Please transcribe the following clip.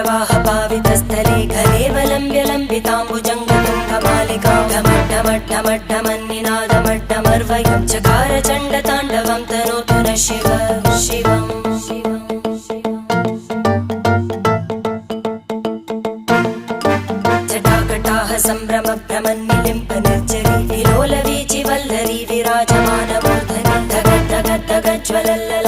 जटाटवीगलज्जलप्रवाहपावितस्थले घलेवलम्ब्य लम्बिताम्बुजङ्गतुङ्गमालिकां ढमड्ढमड्ढमड्ढमन्निनादमड्ढमर्वयं चकार चण्डताण्डवं तनोतु नः शिव शिवम् जटाकटाह सम्भ्रमभ्रमन्निलिम्प निर्जरी विलोलवीचिवल्लरी विराजमानमूर्धनि धगद्धगद्धगज्ज्वलल्ल